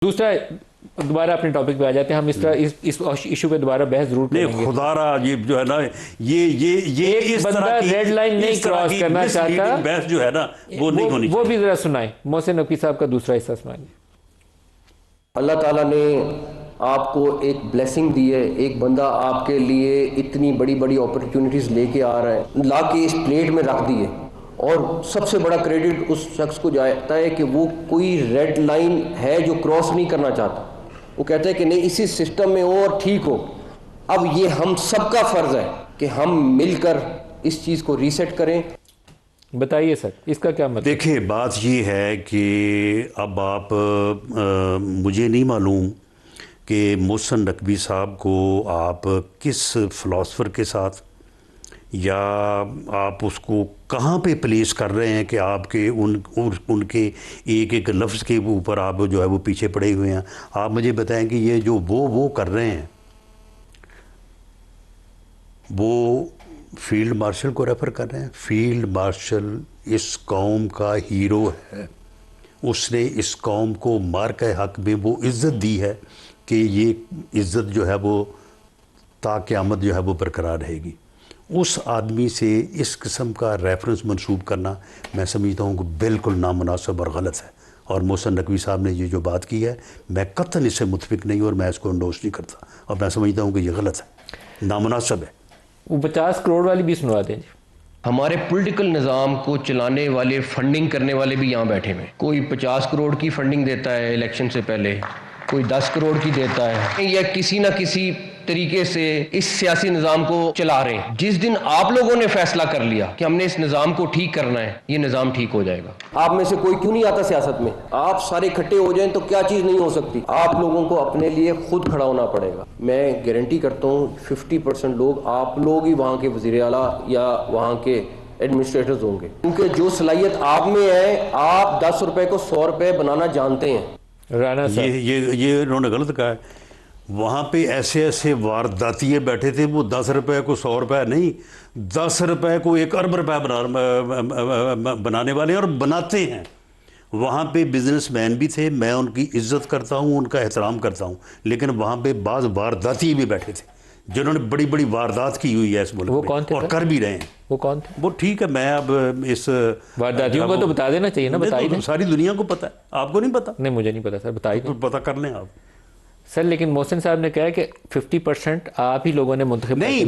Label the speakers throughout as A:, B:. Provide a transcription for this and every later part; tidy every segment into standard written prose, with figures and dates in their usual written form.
A: दूसरा, दोबारा अपने टॉपिक पे आ जाते हैं हम। इस इशू पे दोबारा बहस जरूर करेंगे।
B: खुदारा ये जो है ना, ये
A: एक बंदा रेड लाइन नहीं क्रॉस करना चाहता,
B: बहस जो है ना वो नहीं होनी चाहिए।
A: वो भी जरा सुनाए, मोहसिन नकवी साहब का दूसरा हिस्सा सुनाइए।
C: अल्लाह ताला ने आपको एक ब्लेसिंग दी है, एक बंदा आपके लिए इतनी बड़ी बड़ी अपॉर्चुनिटीज़ लेके आ रहा है, ला के इस प्लेट में रख दी है, और सबसे बड़ा क्रेडिट उस शख्स को जाता है कि वो कोई रेड लाइन है जो क्रॉस नहीं करना चाहता। वो कहता है कि नहीं, इसी सिस्टम में हो और ठीक हो। अब ये हम सबका फ़र्ज़ है कि हम मिलकर इस चीज़ को रीसेट करें।
A: बताइए सर, इसका क्या मतलब?
B: देखिए, बात ये है कि अब आप मुझे नहीं मालूम कि मोहसिन नकवी साहब को आप किस फ़िलासफ़र के साथ या आप उसको कहाँ पे प्लेस कर रहे हैं कि आपके उनके एक एक लफ्ज़ के ऊपर आप जो है वो पीछे पड़े हुए हैं। आप मुझे बताएं कि ये जो वो कर रहे हैं, वो फील्ड मार्शल को रेफ़र कर रहे हैं। फील्ड मार्शल इस कौम का हीरो है। उसने इस कौम को मार के हक़ में वो इज़्ज़त दी है कि ये इज़्ज़त जो है वो ता क़यामत जो है वो बरकरार रहेगी। उस आदमी से इस किस्म का रेफरेंस मंसूब करना मैं समझता हूँ कि बिल्कुल नामुनासिब और गलत है। और मोहसिन नकवी साहब ने ये जो बात की है, मैं कतई इससे मुतफिक नहीं और मैं इसको इंडोर्स नहीं करता, और मैं समझता हूँ कि ये गलत है, नामुनासिब है।
A: वो 50 करोड़ वाली भी सुनवा दें।
C: हमारे पॉलिटिकल निज़ाम को चलाने वाले, फंडिंग करने वाले भी यहाँ बैठे हुए। कोई 50 करोड़ की फंडिंग देता है इलेक्शन से पहले, कोई 10 करोड़ की देता है, या किसी ना किसी तरीके से इस सियासी निज़ाम को चला रहे हैं। जिस दिन आप लोगों ने फैसला कर लिया कि हमने इस निज़ाम को ठीक करना है, ये निज़ाम ठीक हो जाएगा। आप में से कोई क्यों नहीं आता सियासत में? आप सारे इकट्ठे हो जाएं तो क्या चीज़ नहीं हो सकती। आप लोगों को अपने लिए खुद खड़ा होना पड़ेगा। मैं गारंटी करता हूँ 50% लोग आप लोग ही वहाँ के वज़ीर आला या वहाँ के एडमिनिस्ट्रेटर्स होंगे, क्योंकि जो सलाहियत आप में है, आप 10 रुपए को 100 रुपए बनाना जानते हैं।
A: राना साहब,
B: ये इन्होंने गलत कहा है। वहाँ पे ऐसे ऐसे वारदातिये बैठे थे, वो 10 रुपए को 100 रुपए नहीं, 10 रुपए को 1 अरब रुपए बनाने वाले और बनाते हैं। वहाँ पे बिजनेसमैन भी थे, मैं उनकी इज्जत करता हूँ, उनका एहतराम करता हूँ, लेकिन वहाँ पे बाज़ वारदाती भी बैठे थे जिन्होंने बड़ी बड़ी वारदात की हुई है इस मुल्क में,
A: कौन थे
B: और कर भी रहे हैं।
A: वो कौन थे?
B: वो ठीक है, मैं अब इस
A: वारदातियों को तो बता देना चाहिए ना, बताइए।
B: तो सारी दुनिया को पता है, आपको नहीं पता?
A: नहीं, मुझे नहीं पता सर, बताइए।
B: तो पता कर लें आप
A: सर। लेकिन मोहसिन साहब ने कहा है कि 50% आप ही लोगों ने मुंतखब
B: नहीं,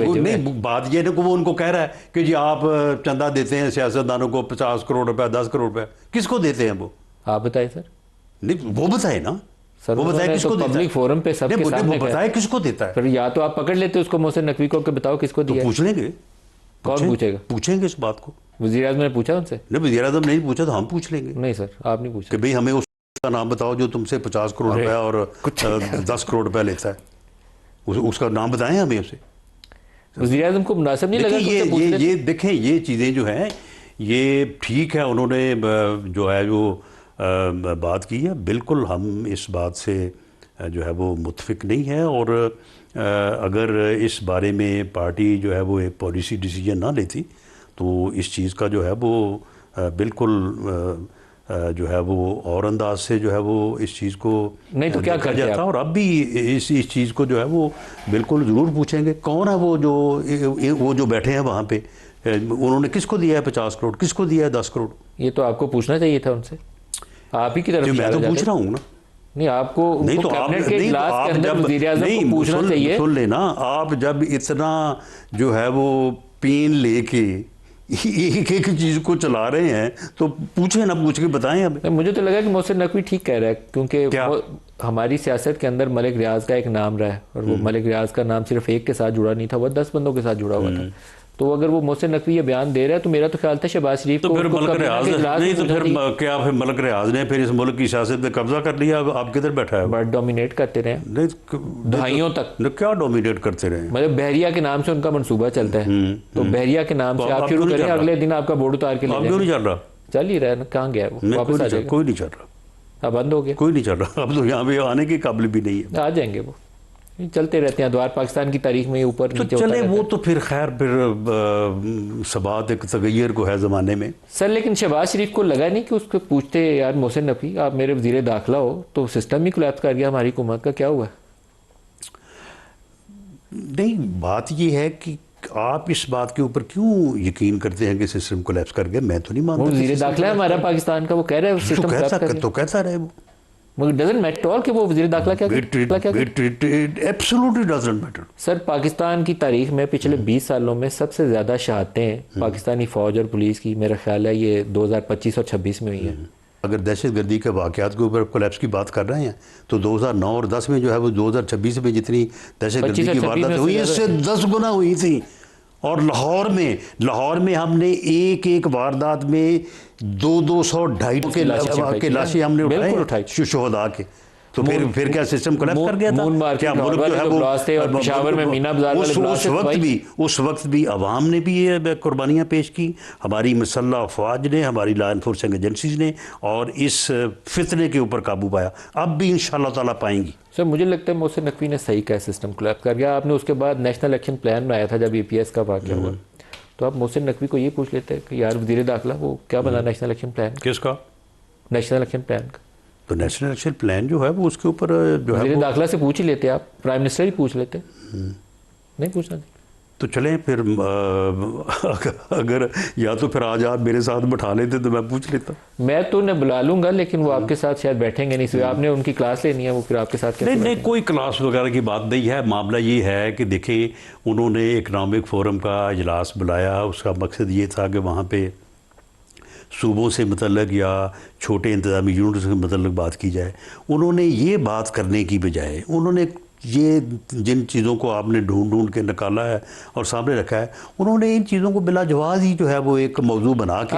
B: बात ये ना कि वो उनको कह रहा है कि जी आप चंदा देते हैं सियासतदानों को 50 करोड़ रुपए, 10 करोड़ रुपए, किसको देते हैं वो?
A: आप बताइए सर।
B: नहीं, वो बताए ना
A: सर,
B: वो बताए किसको देता है?
A: पब्लिक फोरम पे सबके सामने
B: बताए किसको देता है।
A: फिर या तो आप पकड़ लेते उसको मोहसिन नकवी को कि बताओ किसको दिया।
B: तो पूछ लेंगे।
A: कौन पूछेगा?
B: पूछेंगे इस बात को।
A: वज़ीर आज़म ने पूछा उनसे?
B: नहीं, वज़ीर आज़म नहीं पूछा तो हम पूछ लेंगे।
A: नहीं सर, आप नहीं पूछा
B: कि भाई हमें उसका नाम बताओ जो तुमसे 50 करोड़ रुपया और 10 करोड़ रुपया लेता है, उसका नाम बताएं हमें उसे।
A: वज़ीर आज़म को मुनासिब नहीं लगा?
B: ये देखें, ये चीज़ें जो हैं ये ठीक है, उन्होंने जो है जो बात की है, बिल्कुल हम इस बात से जो है वो मुतफिक नहीं है। और अगर इस बारे में पार्टी जो है वो एक पॉलिसी डिसीजन ना लेती तो इस चीज़ का जो है वो बिल्कुल जो है वो और अंदाज से जो है वो इस चीज़ को
A: नहीं तो क्या कर
B: जाता। और अब भी इस चीज़ को जो है वो बिल्कुल ज़रूर पूछेंगे कौन है वो जो बैठे हैं वहाँ पे, उन्होंने किसको दिया है 50 करोड़, किसको दिया है 10 करोड़?
A: ये तो आपको पूछना चाहिए था उनसे, आप ही की तरफ।
B: मैं तो पूछ रहा हूँ ना।
A: नहीं, आपको
B: नहीं तो
A: कैबिनेट के इजलास के अंदर वज़ीर आज़म को पूछना चाहिए।
B: सुन लेना, आप जब इतना जो है वो पेन लेके एक एक चीज़ को चला रहे हैं तो पूछे ना, पूछ के बताएं हमें।
A: मुझे तो लगा कि मोहसिन नकवी ठीक कह रहा है, क्योंकि हमारी सियासत के अंदर मलिक रियाज का एक नाम रहा है, और वो मलिक रियाज का नाम सिर्फ एक के साथ जुड़ा नहीं था, वो 10 बंदों के साथ जुड़ा हुआ था। तो अगर वो मोहसिन नकवी ये बयान दे रहा है तो मेरा तो ख्याल था शहबाज शरीफ
B: तो
A: को
B: फिर मलिक रियाज नहीं, तो फिर क्या फिर मलिक रियाज ने फिर इस मुल्क की सियासत पे कब्जा कर लिया? आप किधर बैठा है?
A: बट डोमिनेट करते रहे दहाइयों तक।
B: क्या डोमिनेट करते रहे?
A: मतलब बहरिया के नाम से उनका मंसूबा चलता है, तो बहरिया के नाम से आप शुरू करें, अगले दिन आपका बोर्ड उतार के ले
B: क्यों नहीं चल रहा?
A: चल ही रहा है ना, कहाँ गया वो? वापस आ जाएगा।
B: कोई नहीं चल रहा,
A: अब बंद हो गया,
B: कोई नहीं चल रहा, अब तो यहाँ पे आने के काबिल भी नहीं है।
A: आ जाएंगे वो। चलते रहते हैं, द्वार पाकिस्तान की तारीख में ऊपर
B: तो
A: नीचे
B: चले
A: होता
B: वो तो फिर खैर फिर सबात एक तगैर को है ज़माने में।
A: सर लेकिन शहबाज शरीफ को लगा नहीं कि उसको पूछते यार मोहसिन नकवी आप मेरे वजीर दाखिला हो, तो सिस्टम ही कोलैप्स कर गया, हमारी हुकूमत का क्या हुआ?
B: नहीं, बात ये है कि आप इस बात के ऊपर क्यों यकीन करते हैं कि सिस्टम कोलैप्स कर गया? मैं तो नहीं मानता।
A: वजीर दाखिला है हमारा पाकिस्तान का, वो कह रहा है सिस्टम कोलैप्स कर गया।
B: तो कहता रहे वो,
A: मगर डजंट मैटर ऑल कि वो वजीर दाखिला क्या
B: absolutely doesn't matter.
A: Sir Pakistan की तारीख में पिछले 20 सालों में सबसे ज़्यादा शहादतें पाकिस्तानी फ़ौज और पुलिस की मेरा ख्याल है ये 2025 और 26 में हुई है।
B: अगर दहशतगर्दी के वाक़यात के ऊपर कोलैप्स की बात कर रहे हैं तो 2009 और 10 में जो है वो 2026 में जितनी दहशतगर्दी की वारदातें हुई हैं इससे 10 गुना हुई थी। और लाहौर में हमने एक वारदात में 200 250 के लाशें हमने उठाई शोहदा के। तो फिर क्या सिस्टम कोलैप्स कर गया था? क्या मुल्क जो है वो
A: पेशावर में मीना बाजार
B: उस वक्त भी अवाम ने भी ये कुर्बानियाँ पेश की, हमारी मुसल्लह अफवाज ने, हमारी लॉ एनफोर्सिंग एजेंसीज ने, और इस फितने के ऊपर काबू पाया। अब भी इंशाअल्लाह ताला पाएंगी।
A: सर मुझे लगता है मोहसिन नकवी ने सही कहा, सिस्टम कोलैप्स कर गया। आपने उसके बाद नेशनल एक्शन प्लान बनाया था जब EPS का वाक़या हुआ, तो आप मोहसिन नकवी को ये पूछ लेते हैं कि यार वज़ीर दाखिला वो क्या बना नेशनल एक्शन प्लान?
B: किसका?
A: नेशनल एक्शन प्लान का।
B: तो नेशनल एक्शन प्लान जो है वो उसके ऊपर जो है
A: दाखिला से पूछ ही लेते, आप प्राइम मिनिस्टर ही पूछ लेते, नहीं पूछना।
B: तो चलें फिर अगर या तो फिर आज आप मेरे साथ बैठा लेते तो मैं पूछ लेता।
A: मैं तो उन्हें बुला लूंगा लेकिन वो आपके साथ शायद बैठेंगे नहीं, इसलिए आपने उनकी क्लास लेनी है, वो फिर आपके साथ कैसे?
B: नहीं, कोई क्लास वगैरह की बात नहीं है। मामला ये है कि देखें उन्होंने इकनॉमिक फोरम का इजलास बुलाया, उसका मकसद ये था कि वहाँ पे सूबों से मतलब या छोटे इंतज़ामी यूनिट से मतलब बात की जाए। उन्होंने ये बात करने की बजाय उन्होंने ये जिन चीज़ों को आपने ढूंढ के निकाला है और सामने रखा है, उन्होंने इन चीज़ों को बिलाजवाज़ ही जो है वो एक मौजू बना के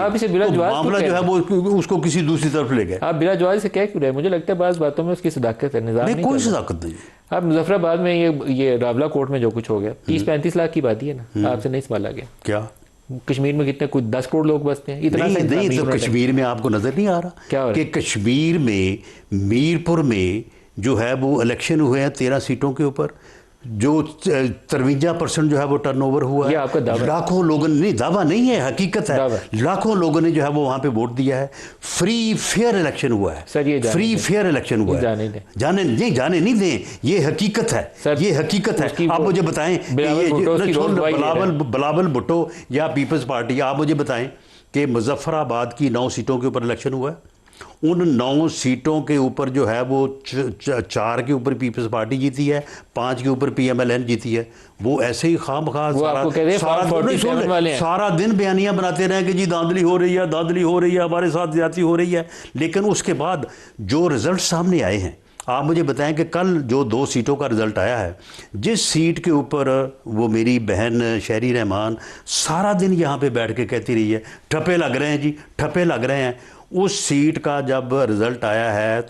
B: मामला जो है वो उसको किसी दूसरी तरफ ले गए।
A: आप बिलाजवाज़ से क्या क्यों रहे? मुझे लगता है बाज़ बातों में उसकी सदाकत है, निज़ाम
B: नहीं, कोई सदाकत नहीं।
A: आप मुजफ्फराबाद में ये रावला कोर्ट में जो कुछ हो गया 30-35 लाख की बात ही है ना, आपसे नहीं संभाला गया।
B: क्या
A: कश्मीर में कितने कुछ 10 करोड़ लोग बसते हैं? इतना
B: नहीं तो कश्मीर में आपको नजर नहीं आ रहा
A: क्या
B: कि कश्मीर में मीरपुर में जो है वो इलेक्शन हुए हैं 13 सीटों के ऊपर, जो 53% जो है वो टर्नओवर हुआ है।
A: आपका दावा?
B: लाखों लोगों ने, नहीं दावा नहीं है, हकीकत है, लाखों लोगों ने जो है वो वहाँ पे वोट दिया है। फ्री फेयर इलेक्शन हुआ है
A: सर, ये
B: फ्री फेयर इलेक्शन हुआ है। जाने नहीं दें, ये हकीकत है, ये हकीकत है। आप मुझे बताएं बिलावल भुट्टो या पीपल्स पार्टी, आप मुझे बताएं कि मुजफ्फराबाद की 9 सीटों के ऊपर इलेक्शन हुआ है। उन 9 सीटों के ऊपर जो है वो 4 के ऊपर पीपल्स पार्टी जीती है, 5 के ऊपर PMLN जीती है। वो ऐसे ही खामखा सारा दिन बयानियां बनाते रहे कि जी धांधली हो रही है, हमारे साथ ज्यादती हो रही है। लेकिन उसके बाद जो रिजल्ट सामने आए हैं, आप मुझे बताएं कि कल जो 2 सीटों का रिजल्ट आया है, जिस सीट के ऊपर वो मेरी बहन शहरी रहमान सारा दिन यहाँ पे बैठ के कहती रही है ठप्पे लग रहे हैं जी, ठप्पे लग रहे हैं, उस सीट का जब रिजल्ट आया है